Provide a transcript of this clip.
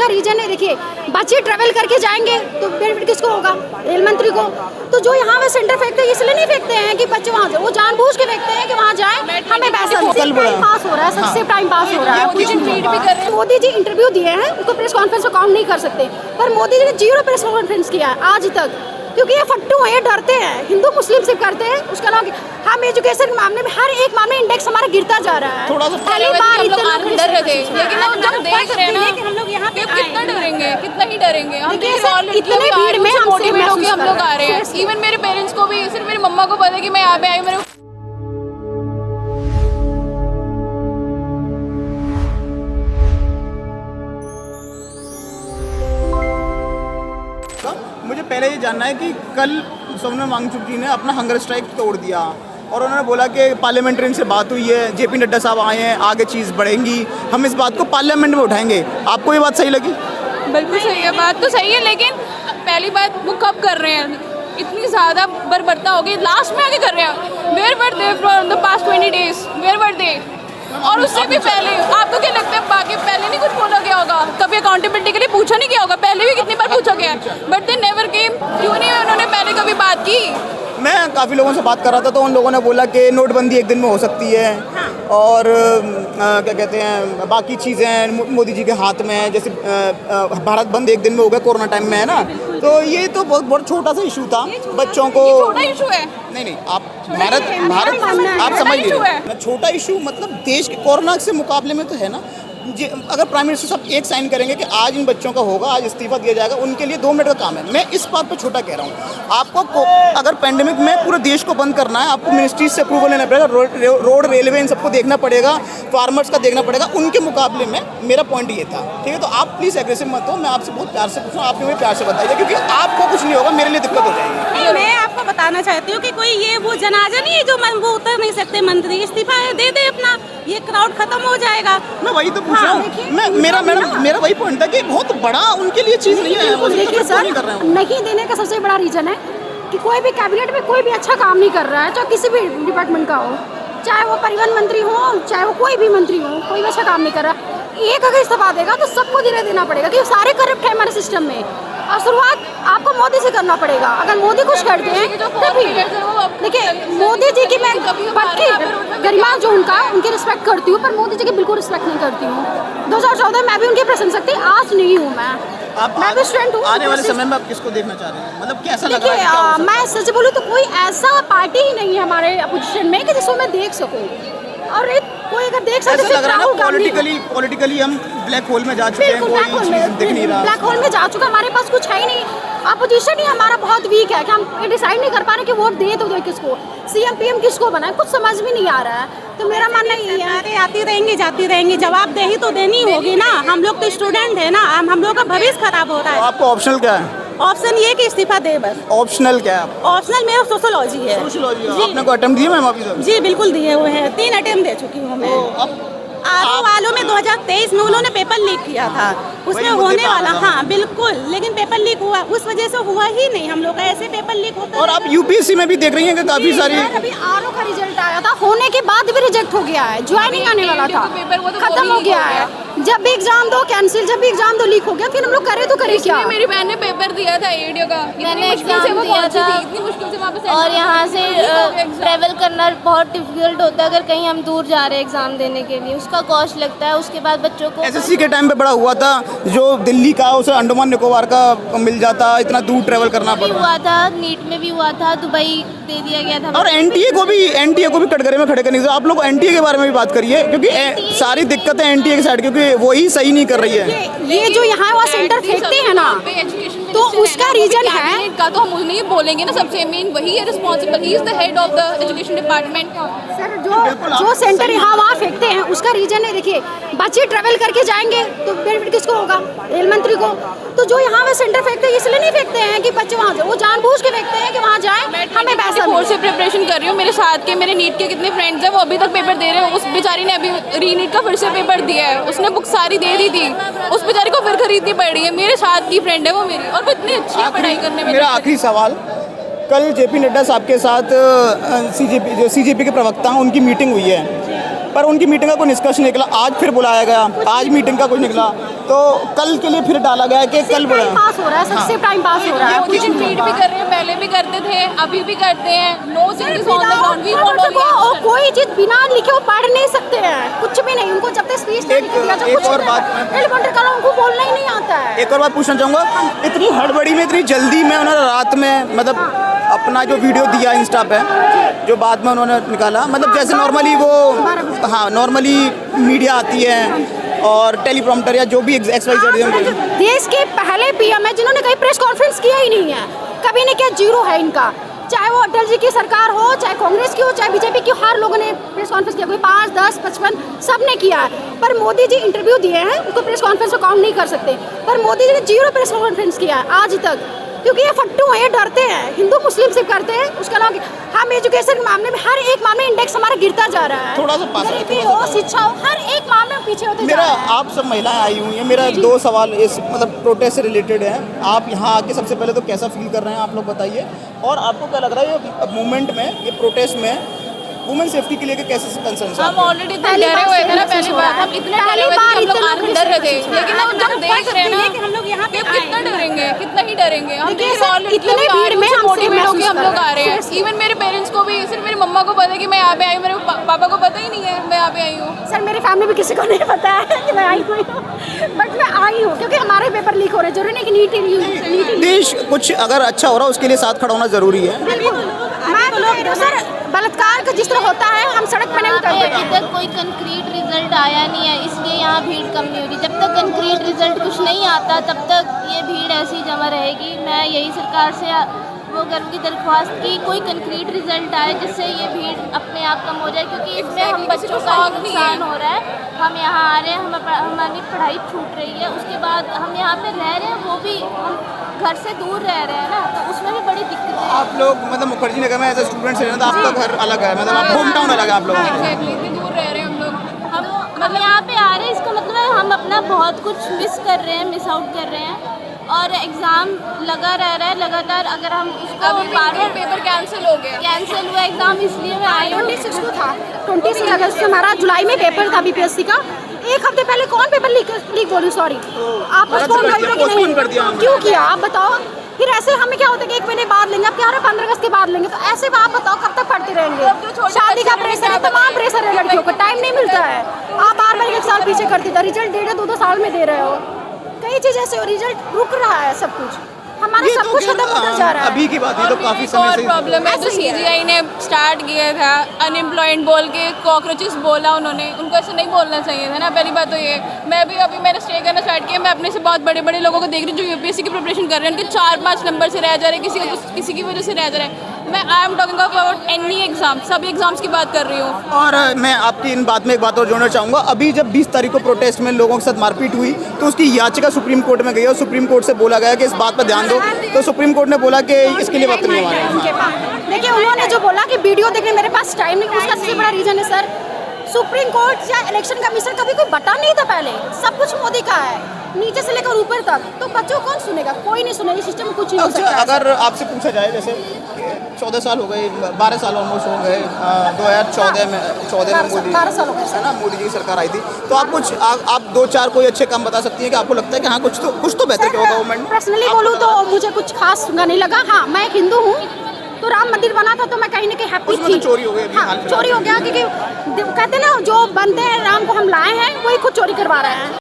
Reason है, देखिए बच्चे ट्रेवल करके जाएंगे तो बेनिफिट किसको होगा? रेल मंत्री को। तो जो यहाँ पे सेंटर फेंकते हैं इसलिए नहीं फेंकते हैं कि बच्चे वहाँ जाए, वो जानबूझ के फेंकते हैं कि वहाँ जाए, हमें पैसा टाइम पास हो रहा है, सबसे टाइम पास हो रहा है। मोदी जी इंटरव्यू दिए हैं, उसको प्रेस कॉन्फ्रेंस में काउंट नहीं कर सकते, पर मोदी जी ने 0 प्रेस कॉन्फ्रेंस किया है आज तक, क्योंकि ये फट्टू है, ये डरते हैं। हिंदू मुस्लिम सिर्फ करते हैं, उसका नाम हम एजुकेशन के मामले में हर एक मामले इंडेक्स हमारा गिरता जा रहा है। थोड़ा सा पहली बार इतने लोग डर रहे थे, लेकिन अब जब देख रहे हैं ना कि हम लोग यहाँ पे कितना डरेंगे, कितना ही डरेंगे। हम इतने भीड़ में मोटिवेट होकर हम लोग आ रहे हैं। इवन मेरे पेरेंट्स को भी, सिर्फ मेरी मम्मा को पता है कि मैं यहाँ पे आई। मेरे मुझे पहले ये जानना है कि कल सोनम वांगचुक जी ने अपना हंगर स्ट्राइक तोड़ दिया और उन्होंने बोला कि पार्लियामेंट्रियन से बात हुई है, जेपी नड्डा साहब आए हैं, आगे चीज़ बढ़ेंगी, हम इस बात को पार्लियामेंट में उठाएंगे। आपको ये बात सही लगी? बिल्कुल सही है, बात तो सही है, लेकिन पहली बात वो कब कर रहे हैं? इतनी ज़्यादा बर्बरता हो गई, लास्ट में आके कर रहे हैं। Where were they from the past 20 days? Where were they? और उससे भी पहले आपको क्या लगता है, बाकी पहले नहीं कुछ बोला गया होगा? कभी अकाउंटेबिलिटी के लिए पूछा नहीं गया होगा? पहले भी कितनी बार पूछा गया है, बट दे नेवर केम। क्यों नहीं उन्होंने पहले कभी बात की? मैं काफ़ी लोगों से बात कर रहा था तो उन लोगों ने बोला कि नोटबंदी एक दिन में हो सकती है, और क्या कहते हैं, बाकी चीज़ें मोदी जी के हाथ में है, जैसे भारत बंद एक दिन में हो गया, कोरोना टाइम में है ना। तो ये तो बहुत छोटा सा इशू था, बच्चों को। छोटा इशू है? नहीं, आप भारत आप समझ लीजिए, छोटा इशू मतलब देश के कोरोना से मुकाबले में तो है ना। अगर प्राइम मिनिस्टर साहब एक साइन करेंगे कि आज इन बच्चों का होगा, आज इस्तीफा दिया जाएगा, उनके लिए 2 मिनट का काम है। मैं इस बात पे छोटा कह रहा हूँ। आपको अगर पेंडेमिक में पूरे देश को बंद करना है, आपको मिनिस्ट्री से अप्रूवल लेना पड़ेगा, रोड रेलवे इन सबको देखना पड़ेगा, फार्मर्स का देखना पड़ेगा। उनके मुकाबले में मेरा पॉइंट ये था, ठीक है? तो आप प्लीज़ एग्रेसिव मत हो, मैं आपसे बहुत प्यार से पूछूँ, आप मुझे प्यार से बताइए, क्योंकि आपको कुछ नहीं होगा, मेरे लिए दिक्कत हो जाएगी। मैं आपको बताना चाहती हूँ कि कोई ये वो जनाजा नहीं है जो वो उतर नहीं सकते मंत्री, इस्तीफा दे दे अपना, ये क्राउड खत्म हो जाएगा। मैं वही तो पूछ रहा हूँ, मेरा वही पॉइंट था कि बहुत बड़ा उनके लिए चीज़ नहीं है। देखिए सर, नहीं देने का सबसे बड़ा रीजन है कि कोई भी कैबिनेट में कोई भी अच्छा काम नहीं कर रहा है, चाहे किसी भी डिपार्टमेंट का हो, चाहे वो परिवहन मंत्री हो, चाहे वो कोई भी मंत्री हो, कोई भी अच्छा काम नहीं कर रहा। एक अगर इस्तीफा देगा तो सबको धीरे देना पड़ेगा, क्योंकि सारे करप्ट है हमारे सिस्टम में, और शुरुआत आपको मोदी से करना पड़ेगा। अगर मोदी कुछ करते हैं तभी। देखिए मोदी जी की मैं पक्की गरिमा जो उनकी रिस्पेक्ट करती हूँ, पर मोदी जी की बिल्कुल रिस्पेक्ट नहीं करती हूँ। 2014 मैं भी उनकी प्रशंसक थी, आज नहीं हूँ। मैं भी स्टूडेंट हूँ। आने वाले समय में आप किसको देखना चाह रहे हैं? मतलब कैसा लग रहा है? देखिए मैं सच बोलूँ तो कोई ऐसा पार्टी ही नहीं है हमारे अपोजिशन में कि जिसको मैं देख सकूँ, और कोई अगर देख सकते ऐसा लग रहा है ना पॉलिटिकली हम ब्लैक होल में जा चुके हैं, कोई चीज़ दिख नहीं रहा। ब्लैक होल में जा चुका, हमारे पास कुछ है ही नहीं। अपोजिशन ही हमारा बहुत वीक है कि हम ये डिसाइड नहीं कर पा रहे कि वोट दे तो दे किसको, सीएम पीएम किसको बनाए, कुछ समझ भी नहीं आ रहा है। तो मेरा मानना यही है, आती रहेंगी जाती रहेंगी, जवाबदेही तो देनी होगी ना। हम लोग तो स्टूडेंट है ना, हम लोग का भविष्य खराब हो रहा है। आपको ऑप्शनल क्या है? ऑप्शन ये कि इस्तीफा दे बस। ऑप्शनल क्या है? ऑप्शनल मेरा सोशियोलॉजी है। सोशियोलॉजी आपने को अटेम्प्ट दिए मैम अभी तक? जी बिल्कुल दिए हुए हैं, 3 अटेम्प्ट दे चुकी हूँ मैं। आरओ वालों में 2023 में उन्होंने पेपर लीक किया था, उसमें होने वाला, हाँ बिल्कुल, लेकिन पेपर लीक हुआ, उस वजह से हुआ ही नहीं हम लोग का। ऐसे पेपर लीक होता। और आप यूपीएससी में भी देख रही हैं कि काफी सारी अभी आरओ का रिजल्ट आया था, होने के बाद भी रिजेक्ट हो गया है, ज्वाइनिंग आने वाला था, खत्म हो गया है। जब भी एग्जाम दो कैंसिल, जब भी एग्जाम दो लीक हो गया, फिर हम लोग करे तो करे क्या? मेरी बहन ने पेपर दिया था एडीओ का, मैंने एग्जाम दिया था, इतनी मुश्किल से वहाँ पे और यहाँ से ट्रैवल करना बहुत डिफिकल्ट होता है। अगर कहीं हम दूर जा रहे हैं एग्जाम देने के लिए, उसका कॉस्ट लगता है। उसके बाद बच्चों को एसएससी के टाइम पे बड़ा हुआ था, जो दिल्ली का उसे अंडमान निकोबार का मिल जाता, इतना दूर ट्रैवल करना पड़ा। हुआ था, नीट में भी हुआ था, दुबई दे दिया गया था। और एनटीए को भी कटघरे में खड़े करने से आप लोग एनटीए के बारे में भी बात करिए, क्योंकि सारी दिक्कतें एनटीए के साइड, क्योंकि वही सही नहीं कर रही है। ये जो यहाँ वहाँ सेंटर फेंकते हैं ना, तो उसका रीजन है का, तो हम उन्हें बोलेंगे ना, सबसे मेन वही है responsible, he is the head of the education department. Sir जो सेंटर यहाँ वहाँ फेंकते हैं उसका रीजन है, देखिए बच्चे ट्रेवल करके जाएंगे तो बेनिफिट किसको होगा? रेल मंत्री को। तो जो यहाँ पे सेंटर फेंकते हैं इसलिए नहीं फेंकते हैं कि बच्चे वहाँ जाए, वो जानबूझ के फेंकते हैं कि वहाँ जाए, हमें पैसा। बोर्ड से प्रिपरेशन कर रही हूँ, मेरे साथ के मेरे नीट के कितने फ्रेंड्स हैं, वो अभी तक पेपर दे रहे हैं। उस बेचारी ने अभी रीनीट का फिर से पेपर दिया है, उसने बुक सारी दे दी थी, उस बेचारी को फिर खरीदनी पड़ रही है। मेरे साथ की फ्रेंड है वो मेरी, और वो इतनी अच्छी पढ़ाई करने में। मेरा आखिरी सवाल, कल जेपी नड्डा साहब के साथ सीजेपी के प्रवक्ता हैं, उनकी मीटिंग हुई है, पर उनकी मीटिंग का कोई निष्कर्ष निकला। आज फिर बुलाया गया, आज मीटिंग का कुछ निकला। तो कल के लिए फिर डाला गया है कि कल टाइम पास हो रहा है, सबसे टाइम पास हो रहा है। कुछ ट्वीट भी कर रहे हैं, पहले भी करते थे, अभी भी करते हैं। No changes on the ground, we want only action. कोई चीज बिना लिखे वो पढ़ नहीं सकते हैं, कुछ भी नहीं। उनको जब तक स्पीच नहीं दिया जाए, एक और बात हेलीकॉप्टर का उनको बोलना ही नहीं आता है। एक और बात पूछना चाहूँगा, इतनी हड़बड़ी में, इतनी जल्दी में उन्होंने रात में मतलब अपना जो वीडियो दिया इंस्टा पे, जो बाद में उन्होंने निकाला, मतलब जैसे नॉर्मली वो, हाँ नॉर्मली मीडिया आती है और टेलीप्रॉम्प्टर या जो भी एक्सवाइजेड देश के पहले पीएम है जिन्होंने कहीं प्रेस कॉन्फ्रेंस किया ही नहीं है, कभी नहीं किया, जीरो है इनका। चाहे वो अटल जी की सरकार हो, चाहे कांग्रेस की हो, चाहे बीजेपी की, हर लोगों ने प्रेस कॉन्फ्रेंस किया, कोई 5, 10, 55 सब ने किया है। पर मोदी जी इंटरव्यू दिए हैं, उनको प्रेस कॉन्फ्रेंस को काउंट नहीं कर सकते। पर मोदी जी ने जीरो प्रेस कॉन्फ्रेंस किया है आज तक, क्योंकि ये फट्टू हैं, ये डरते हैं। हिंदू मुस्लिम सिर्फ करते हैं, उसके अलावा हम एजुकेशन के मामले में हर एक मामले इंडेक्स हमारा गिरता जा रहा है। थोड़ा सा पास, गरीबी हो, शिक्षा हो, हर एक मामले में पीछे होते जा मेरा, रहे हैं। आप सब महिलाएं आई हुई हैं, मेरा 2 सवाल इस मतलब प्रोटेस्ट से रिलेटेड है। आप यहाँ आके सबसे पहले तो कैसा फील कर रहे हैं, आप लोग बताइए। और आपको क्या लग रहा है ये मूवमेंट में, ये प्रोटेस्ट में वुमेन सेफ्टी के लिए कैसे कंसर्न है? हम ऑलरेडी डरे हुए थे ना, पहली बार हम इतने डरे हुए थे कि हम लोग अंदर रहे थे। लेकिन अब जब देख रहे हैं ना कि हम लोग यहाँ पे कितना डरेंगे, कितना ही डरेंगे हम। देखिए देखिए सर, ऑलरेडी इतने भीड़ में हमसे मोटिवेट होकर महसूस हम कर लोग रहे आ हैं। रहे हैं। इवन मेरे पेरेंट्स को भी, सिर्फ मेरी मम्मा को पता है कि मैं यहाँ पे आई हूँ, मेरे पापा को पता ही नहीं है मैं यहाँ पे आई हूँ। सर मेरी फैमिली में किसी को नहीं पता है कि मैं आई हुई हूँ, बट मैं आई हूँ क्योंकि हमारे पेपर लीक हो रहे हैं। जरूरी नहीं कि नीट देश कुछ अगर अच्छा हो रहा है उसके लिए साथ खड़ा होना जरूरी है। मैं सर बलात्कार का जिस तरह होता है हम सड़क पे नहीं अभी उतरते। तक कोई कंक्रीट रिजल्ट आया नहीं है, इसलिए यहाँ भीड़ कम नहीं हो रही। जब तक कंक्रीट रिजल्ट कुछ नहीं आता तब तक ये भीड़ ऐसी जमा रहेगी। मैं यही सरकार से वो करूँगी दरख्वास्त की कोई कंक्रीट रिजल्ट आए जिससे ये भीड़ अपने आप कम हो जाए, क्योंकि इसमें हम बच्चों का नुकसान हो रहा है। हम यहाँ आ रहे हैं, हमारी पढ़ाई छूट रही है, उसके बाद हम यहाँ पे रह रहे हैं, वो भी हम घर से दूर रह रहे हैं ना, तो उसमें भी बड़ी दिक्कत है। आप लोग मतलब मुखर्जी नगर में एज ए स्टूडेंट रहना, तो आपका घर अलग है, मतलब आप होम टाउन अलग है आप लोगों का। Exactly, इतनी दूर रह रहे हैं हम लोग। हम यहाँ पे आ रहे हैं, इसका मतलब है हम अपना बहुत कुछ मिस कर रहे हैं, मिस आउट कर रहे हैं। और एग्ज़ाम लगा रह रहा है लगातार, अगर हम उसको अभी बार पेपर कैंसिल हो गया, कैंसिल हुआ एग्ज़ाम, इसलिए मैं आई हूँ। 26 को था, 26 अगस्त को हमारा जुलाई में पेपर था बीपीएससी का। एक हफ्ते पहले कौन पेपर लीक बोली, सॉरी आप पोस्टपोन कर दिया, क्यों किया आप बताओ। फिर ऐसे हमें क्या होता है कि 1 महीने बाद लेंगे, अब क्या हो रहा है 15 अगस्त के बाद लेंगे, तो ऐसे आप बताओ कब तक पढ़ते रहेंगे। शादी का प्रेशर है, तमाम प्रेशर है, लड़कियों को टाइम नहीं मिलता है। आप बार 1 साल पीछे करते थे, रिजल्ट 1.5-2 साल में दे रहे हो, कई चीज़ ऐसे हो, रिजल्ट रुक रहा है, सब कुछ हमारा ये सब तो कुछ खैर, खत्म होता जा रहा है। अभी की बात है तो काफी एक समय और से प्रॉब्लम है जो सीजीआई ने स्टार्ट किया था, अनएम्प्लॉयड बोल के कॉकरोचेस बोला उन्होंने, उनको ऐसे नहीं बोलना चाहिए था ना। पहली बात तो ये, मैं भी अभी मैंने स्टे करना स्टार्ट किया, मैं अपने से बहुत बड़े बड़े लोगों को देख रही हूँ जो यूपीएससी की प्रिपरेशन कर रहे हैं, उनके 4-5 नंबर से रह जा रहे हैं, किसी की वजह से रह जा रहे हैं। मैं I am talking about any exam, सभी एग्जाम्स की बात कर रही हूँ। और मैं आपकी इन बात में एक बात और जोड़ना चाहूँगा। अभी जब 20 तारीख को प्रोटेस्ट में लोगों के साथ मारपीट हुई तो उसकी याचिका सुप्रीम कोर्ट में गई और सुप्रीम कोर्ट से बोला गया कि इस बात पर ध्यान दो, तो सुप्रीम कोर्ट ने बोला कि इसके लिए वक्त नहीं हमारे उनके पास। देखिए उन्होंने जो बोला कि वीडियो देखने मेरे पास टाइम नहीं, उसका सबसे बड़ा रीजन है सर, सुप्रीम कोर्ट या इलेक्शन कमीशन कभी कोई बटा नहीं था पहले, सब कुछ मोदी का है, नीचे से लेकर ऊपर तक। तो बच्चों कौन सुनेगा, कोई नहीं सुनेगा, सिस्टम में कुछ नहीं हो सकता। अगर आपसे पूछा जाए, जैसे 14 साल हो गए, 12 साल ऑलमोस्ट हो गए, 2014 में मोदी 12 साल हो गए है ना, मोदी जी की सरकार आई थी, तो आप कुछ आप 2-4 कोई अच्छे काम बता सकती हैं कि आपको लगता है कि हाँ कुछ तो बेहतर किया होगा गवर्नमेंट। पर्सनली बोलूँ तो मुझे कुछ खास नहीं लगा। हाँ मैं एक हिंदू हूँ, तो राम मंदिर बना था तो मैं कहीं ना कहीं हैप्पी उसमें थी। तो चोरी हो गई अभी हाँ, हाल फिलहाल चोरी हो गया, क्योंकि कहते हैं ना जो बंदे हैं राम को हम लाए हैं वही खुद चोरी करवा रहे हैं।